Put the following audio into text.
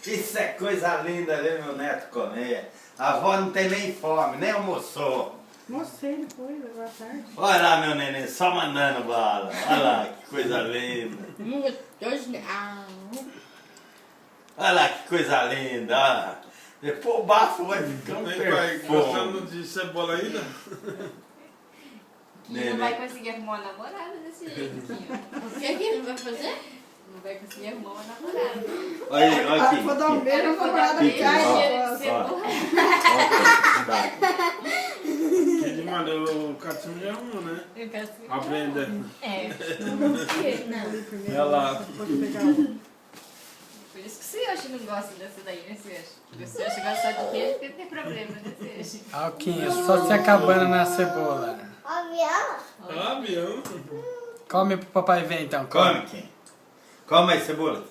Isso é coisa linda ver meu neto comer. A avó não tem nem fome, nem almoçou. Almocei depois, agora à tarde. Olha lá meu neném, só mandando bala. Olha lá, que coisa linda. Olha lá que coisa linda. Olha. Depois o bafo vai ficando perfeito. Gostando de cebola ainda? Que não vai conseguir arrumar uma namorada desse jeito. O que ele vai fazer? Não vai conseguir arrumar uma namorada. Olha aqui. Vou dar um beijo, Ela vou foi dar dar uma beijo, cai. cheiro de cebola. Que demais, o Catinho já arrumou, né? Eu quero assim. Aprenda. É. Olha lá. Por isso que o Suyoshi não gosta dessa daí, né, Suyoshi? O Suyoshi gosta só de queijo porque não tem problema, né, Suyoshi? Alquinha, só se acabando na cebola. Avião. Come pro papai ver então, come. Come, Kim. Come aí, cebola.